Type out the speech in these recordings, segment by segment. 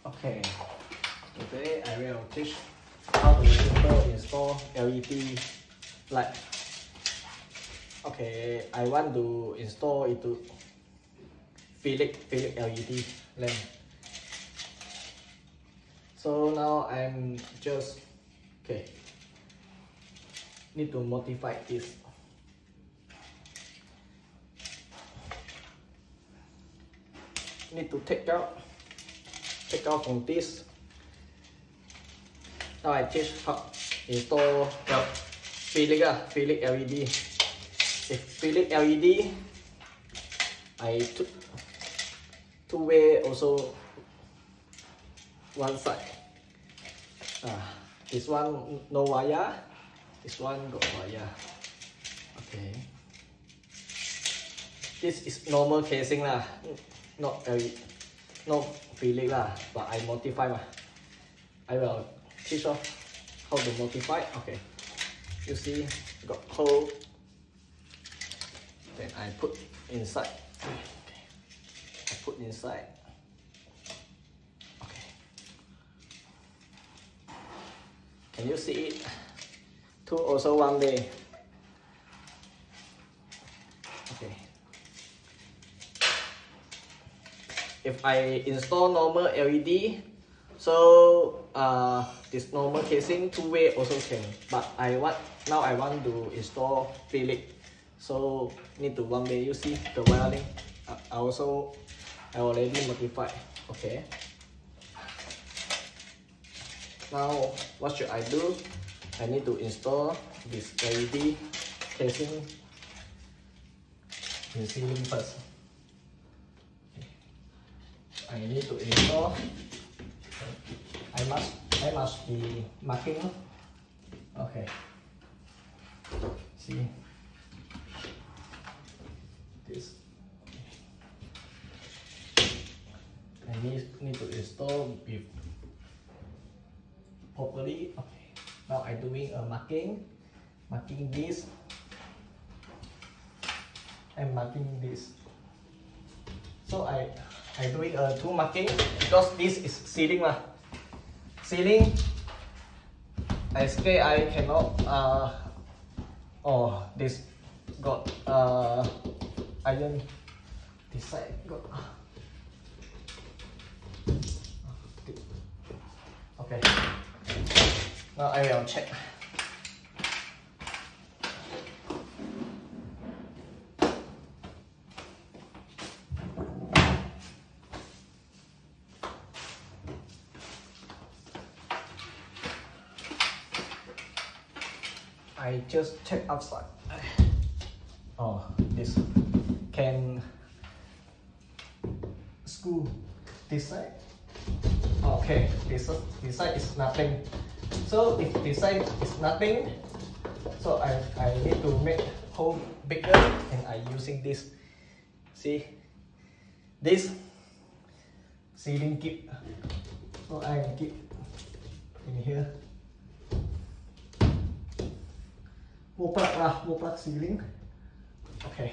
Okay, today I will teach how to install LED light. Okay, I want to install it to Philips LED lamp. So now I'm just need to modify this. Need to take out from this. Now I teach how install Philips LED. If Philips LED, I took two-way also one side. This one no wire, this one got wire. Okay. This is normal casing lah, not Philips lah, but I modify lah. I will teach off how to modify. Okay. You see, got hole. Then I put inside. Okay. I put inside. Okay. Can you see it? Two also one way. Okay. If I install normal LED, so this normal casing two-way also can. But now I want to install Philips. So need to one way. You see the wiring. I already modified. Okay. Now what should I do? I need to install this LED casing in ceiling first. I need to install. I must be marking. Okay. See. This I need to install properly. Okay. Now I'm doing a marking this and marking this. So I doing a two marking because this is ceiling lah. Ceiling. I scared I cannot. This got iron. This side got. Okay. Now I will check. I just check outside. This can screw this side. Okay, this side is nothing. So if this side is nothing, so I need to make hole bigger, and I using this. See, this ceiling keep. So I keep in here. More plug ceiling. Okay.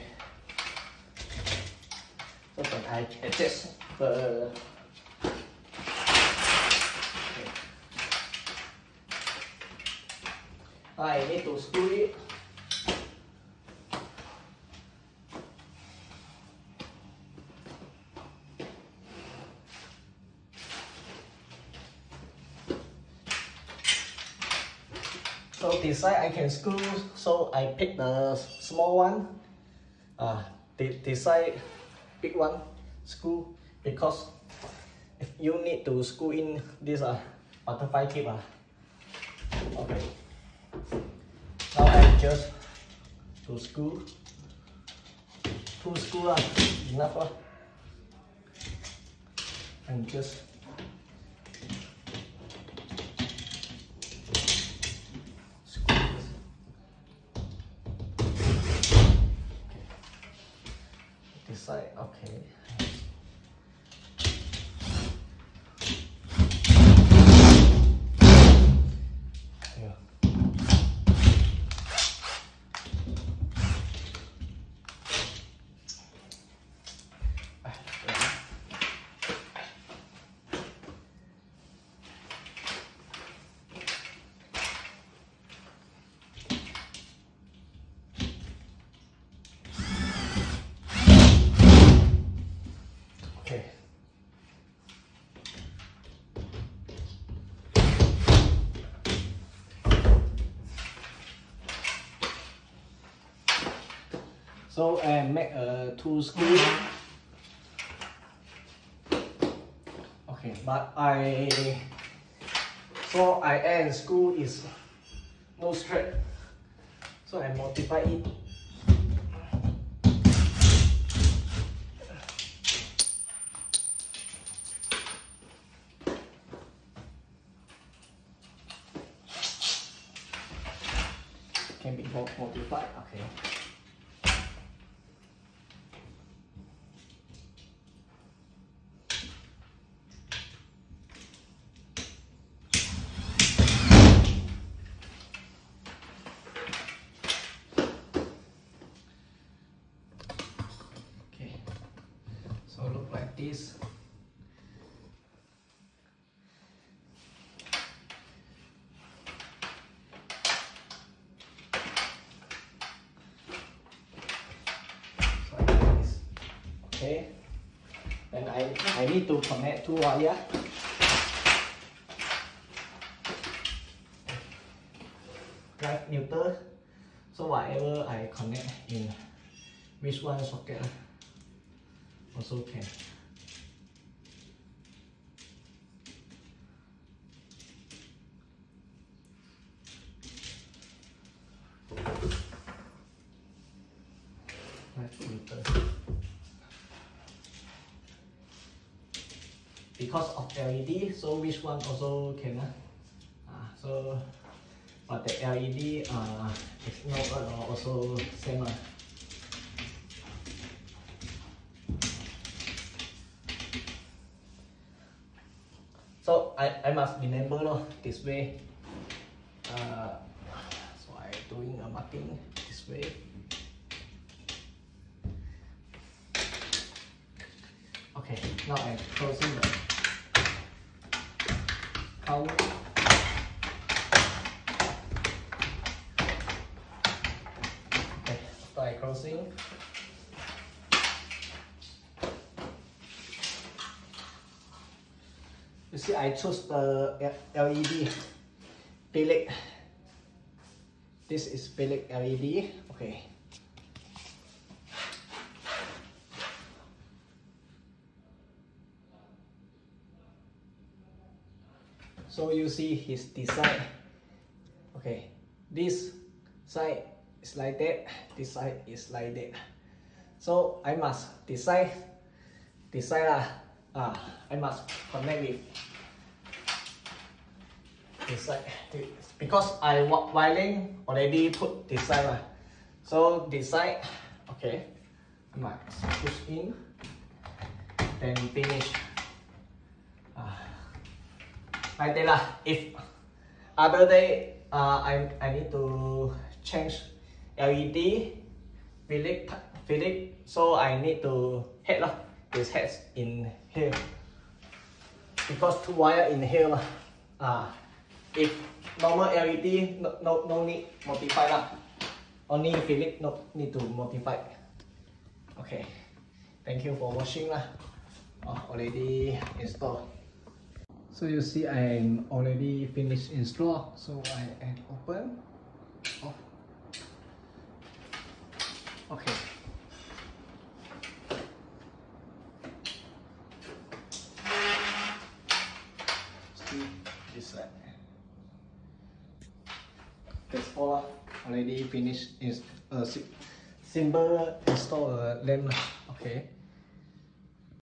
So then I adjust the. Okay. I need to screw it. So this side I can screw, so I pick the small one. This side big one screw, because if you need to screw in this butterfly clip. Okay. Now I just to screw. Two screw enough and just. Side, okay. Yeah. So I make two screws. Okay, but I end screw is no straight, so I multiply it. Can be multiplied. Okay. So look like this. Okay. Then I need to connect two wire. Right neutral. So whatever I connect in which one socket also can. Right neutral. Because of LED, so which one also can. So, but the LED is not also same. So I must remember this way. So I doing a marking this way. Okay, now I'm closing the cover. Okay, after I closing, you see I choose the LED billet. This is billet LED. Okay. So you see his design. Okay, this side is like that, this side is like that. So I must decide lah. I must connect with this side because I wiring already put this side lah. So this side, okay, I must push in, then finish. Like that lah. If other day I need to change LED fillet, so I need to head lah. This heads in here because two wire in here lah. If normal LED no need multiply lah. Only fillet no need to multiply. Okay. Thank you for watching lah. Already installed. So you see I'm already finished install, so I add open, off. Okay. See this side. That's all. Already finished. Is simple install lamp. Okay.